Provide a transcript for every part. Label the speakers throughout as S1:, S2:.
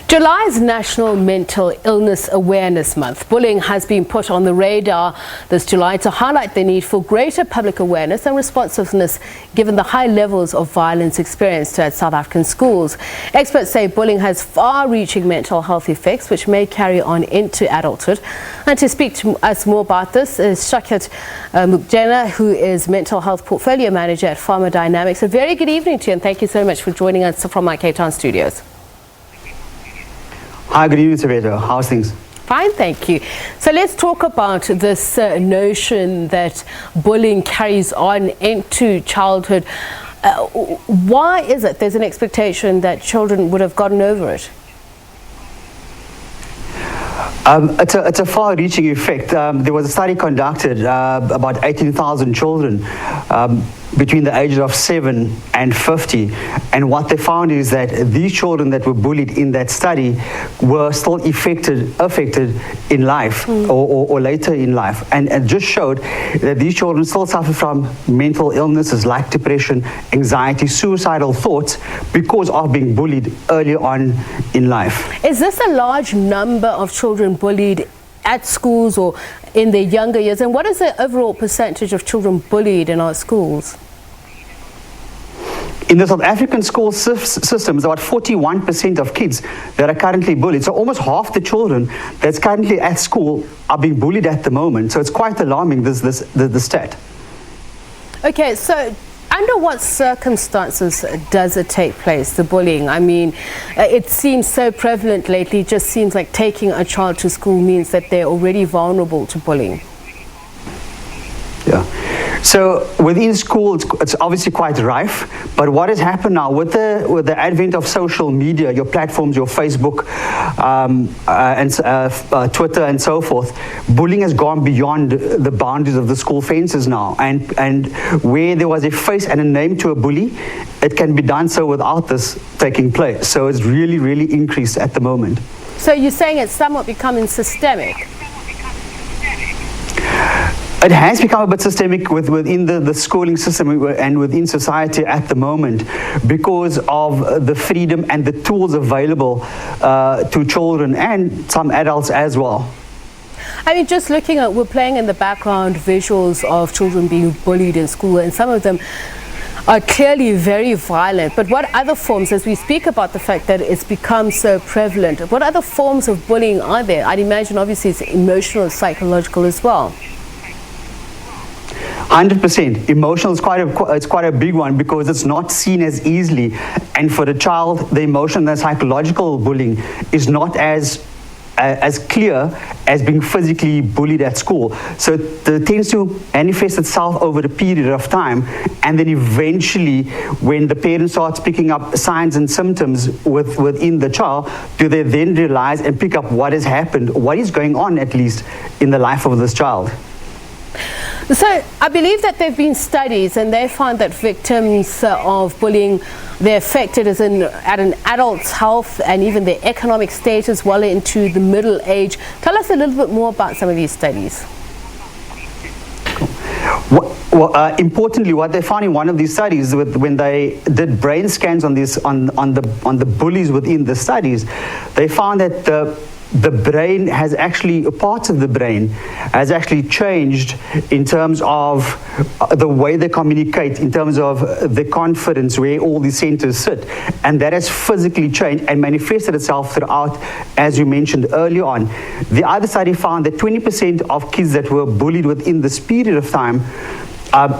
S1: July is National Mental Illness Awareness Month. Bullying has been put on the radar this July to highlight the need for greater public awareness and responsiveness given the high levels of violence experienced at South African schools. Experts say bullying has far-reaching mental health effects which may carry on into adulthood. And to speak to us more about this is Shouqat Mugjenker, who is Mental Health Portfolio Manager at Pharma. A very good evening to you and thank you so much for joining us from my Cape Town studios.
S2: Hi, good evening, Sabeto. How's things?
S1: Fine, thank you. So let's talk about this notion that bullying carries on into childhood. Why is it there's an expectation that children would have gotten over it?
S2: It's a far-reaching effect. There was a study conducted about 18,000 children between the ages of 7 and 50, and what they found is that these children that were bullied in that study were still affected in life or later in life, and it just showed that these children still suffer from mental illnesses like depression, anxiety, suicidal thoughts because of being bullied early on in life.
S1: Is this a large number of children bullied at schools or in their younger years, and what is the overall percentage of children bullied in our schools?
S2: In the South African school system, it's about 41% of kids that are currently bullied. So almost half the children that's currently at school are being bullied at the moment. So it's quite alarming, the stat.
S1: Okay, so under what circumstances does it take place, the bullying? I mean, it seems so prevalent lately. It just seems like taking a child to school means that they're already vulnerable to bullying.
S2: Yeah. So within school, it's obviously quite rife. But what has happened now with the advent of social media, your platforms, your Facebook, Twitter, and so forth, bullying has gone beyond the boundaries of the school fences now. And where there was a face and a name to a bully, it can be done so without this taking place. So it's really, really increased at the moment.
S1: So you're saying it's somewhat becoming systemic?
S2: It has become a bit systemic within the schooling system and within society at the moment because of the freedom and the tools available to children and some adults as well.
S1: I mean, just looking at, we're playing in the background visuals of children being bullied in school, and some of them are clearly very violent. But what other forms, as we speak about the fact that it's become so prevalent, what other forms of bullying are there? I'd imagine obviously it's emotional and psychological as well.
S2: 100%. Emotional is quite a big one because it's not seen as easily, and for the child, the emotional and psychological bullying is not as clear as being physically bullied at school. So it tends to manifest itself over a period of time, and then eventually when the parent starts picking up signs and symptoms within the child, do they then realize and pick up what has happened, what is going on at least in the life of this child.
S1: So I believe that there have been studies and they found that victims of bullying, they're affected at an adult's health and even their economic status well into the middle age. Tell us a little bit more about some of these studies.
S2: Importantly, what they found in one of these studies, when they did brain scans on the bullies within the studies, they found that the brain has actually, parts of the brain has actually changed in terms of the way they communicate, in terms of the confidence, where all these centers sit. And that has physically changed and manifested itself throughout, as you mentioned earlier on. The other study found that 20% of kids that were bullied within this period of time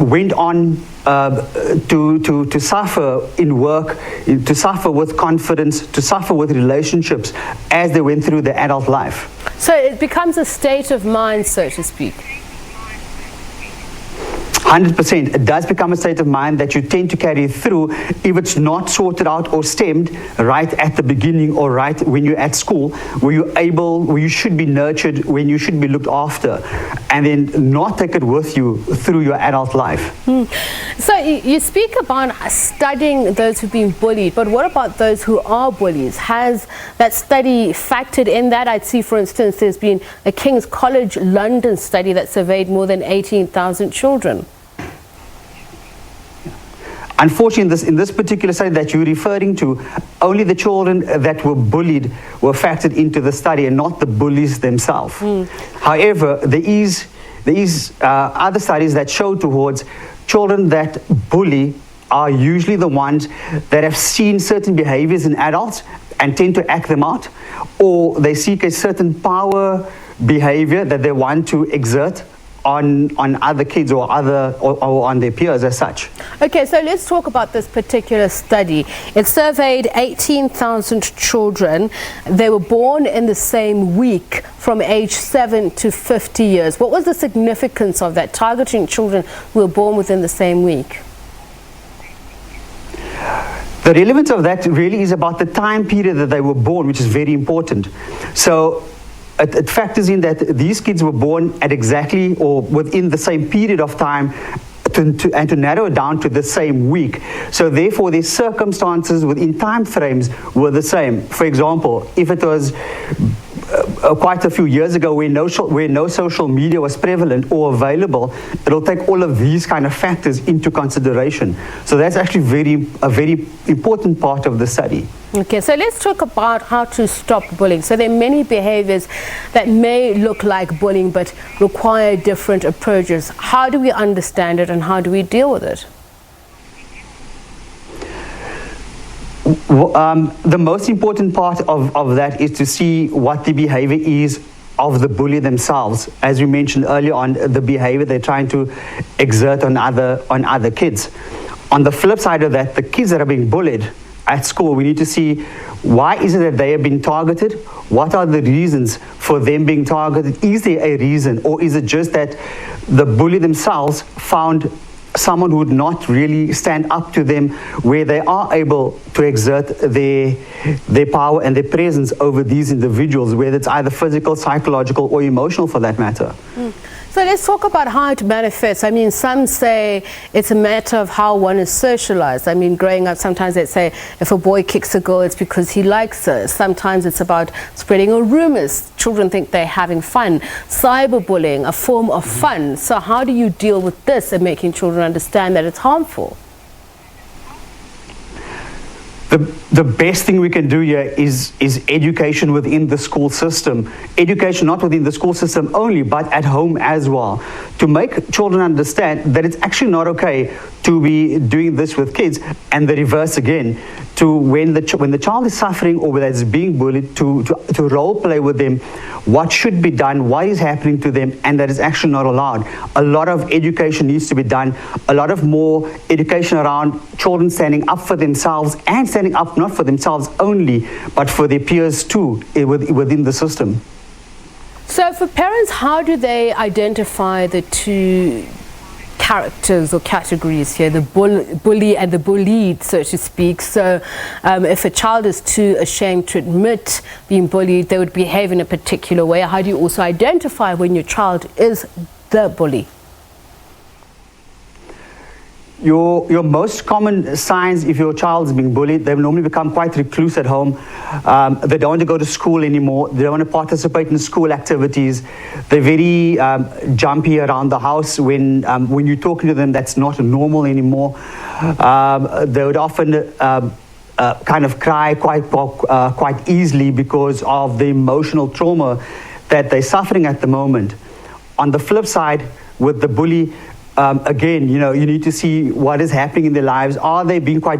S2: went on to suffer in work, to suffer with confidence, to suffer with relationships as they went through their adult life.
S1: So it becomes a state of mind, so to speak.
S2: 100%. It does become a state of mind that you tend to carry through if it's not sorted out or stemmed right at the beginning or right when you're at school, where you should be nurtured, when you should be looked after, and then not take it with you through your adult life.
S1: So you speak about studying those who've been bullied, but what about those who are bullies? Has that study factored in that? I'd see, for instance, there's been a King's College London study that surveyed more than 18,000 children.
S2: Unfortunately, in this particular study that you're referring to, only the children that were bullied were factored into the study and not the bullies themselves. However, there is other studies that show towards children that bully are usually the ones that have seen certain behaviors in adults and tend to act them out, or they seek a certain power behavior that they want to exert on other kids or on their peers as such.
S1: Okay, so let's talk about this particular study. It surveyed 18,000 children. They were born in the same week from age 7 to 50 years. What was the significance of that, targeting children who were born within the same week?
S2: The relevance of that really is about the time period that they were born, which is very important. So it factors in that these kids were born at exactly or within the same period of time, and to narrow it down to the same week. So therefore, their circumstances within time frames were the same. For example, if it was quite a few years ago where no social media was prevalent or available, it'll take all of these kind of factors into consideration. So that's actually a very important part of the study.
S1: Okay, so let's talk about how to stop bullying. So there are many behaviors that may look like bullying but require different approaches. How do we understand it and how do we deal with it?
S2: The most important part of that is to see what the behavior is of the bully themselves. As we mentioned earlier on, the behavior they're trying to exert on other kids. On the flip side of that, the kids that are being bullied at school, we need to see why is it that they have been targeted? What are the reasons for them being targeted? Is there a reason, or is it just that the bully themselves found someone who would not really stand up to them, where they are able to exert their power and their presence over these individuals, whether it's either physical, psychological, or emotional for that matter.
S1: So let's talk about how it manifests. I mean, some say it's a matter of how one is socialized. I mean, growing up, sometimes they say if a boy kicks a girl, it's because he likes her. Sometimes it's about spreading rumors. Children think they're having fun. Cyberbullying, a form of fun. So how do you deal with this and making children understand that it's harmful?
S2: The best thing we can do here is education within the school system. Education not within the school system only, but at home as well. To make children understand that it's actually not okay to be doing this with kids, and the reverse again. To when the child is suffering or whether it's being bullied, to role play with them what should be done, what is happening to them, and that is actually not allowed. A lot of education needs to be done. A lot of more education around children standing up for themselves, and standing up not for themselves only, but for their peers too within the system.
S1: So for parents, how do they identify the two characters or categories here, the bully and the bullied, so to speak? So if a child is too ashamed to admit being bullied, they would behave in a particular way. How do you also identify when your child is the bully?
S2: Your most common signs if your child is being bullied, they normally become quite recluse at home. They don't want to go to school anymore. They don't want to participate in school activities. They're very jumpy around the house. When you're talking to them, that's not normal anymore. They would often kind of cry quite easily because of the emotional trauma that they're suffering at the moment. On the flip side, with the bully, again, you need to see what is happening in their lives. Are they being quite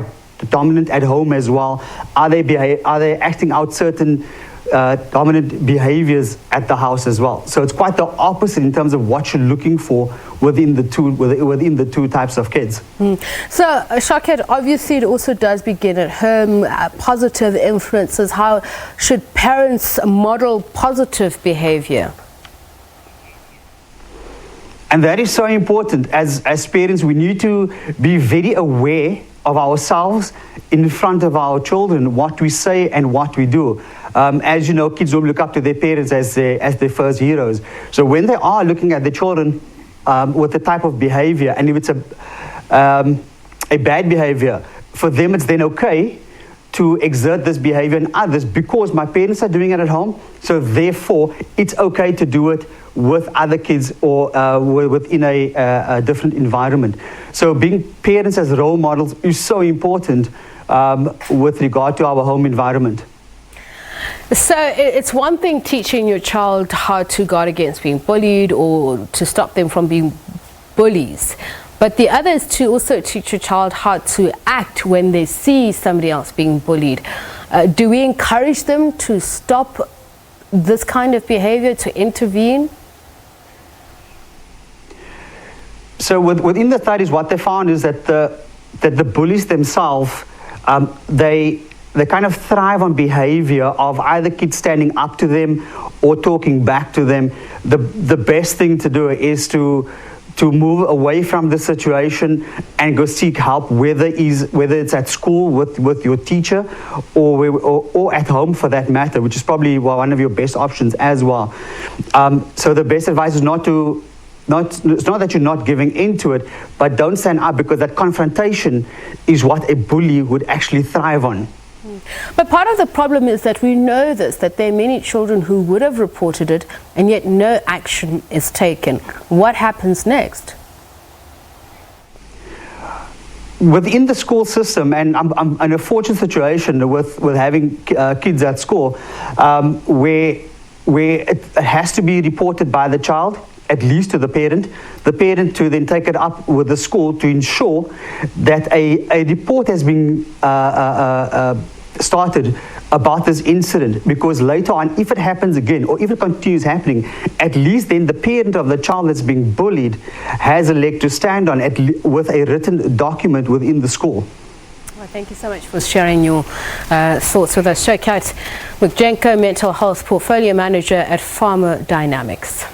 S2: dominant at home as well? Are they acting out certain dominant behaviors at the house as well? So it's quite the opposite in terms of what you're looking for within the two types of kids.
S1: So Shouqat, obviously it also does begin at home. Positive influences. How should parents model positive behavior?
S2: And that is so important. As parents, we need to be very aware of ourselves in front of our children, what we say and what we do. As you know, kids don't look up to their parents as their first heroes. So when they are looking at the children with the type of behavior, and if it's a bad behavior, for them it's then okay to exert this behavior on others because my parents are doing it at home, so therefore it's okay to do it with other kids or within a different environment. So being parents as role models is so important with regard to our home environment.
S1: So it's one thing teaching your child how to guard against being bullied or to stop them from being bullies, but the other is to also teach your child how to act when they see somebody else being bullied. Do we encourage them to stop this kind of behavior, to intervene?
S2: So within the studies, what they found is that the bullies themselves, they kind of thrive on behavior of either kids standing up to them or talking back to them. The best thing to do is to move away from the situation and go seek help, whether it's at school with your teacher or at home for that matter, which is probably one of your best options as well. So the best advice is it's not that you're not giving into it, but don't stand up, because that confrontation is what a bully would actually thrive on.
S1: But part of the problem is that we know this, that there are many children who would have reported it and yet no action is taken. What happens next?
S2: Within the school system, and I'm in a fortunate situation with having kids at school, where it has to be reported by the child, at least to the parent to then take it up with the school to ensure that a report has been started about this incident, because later on, if it happens again or if it continues happening, at least then the parent of the child that's being bullied has a leg to stand on with a written document within the school.
S1: Well, thank you so much for sharing your thoughts with us. Shouqat Mugjenker, Mental Health Portfolio Manager at Pharma Dynamics.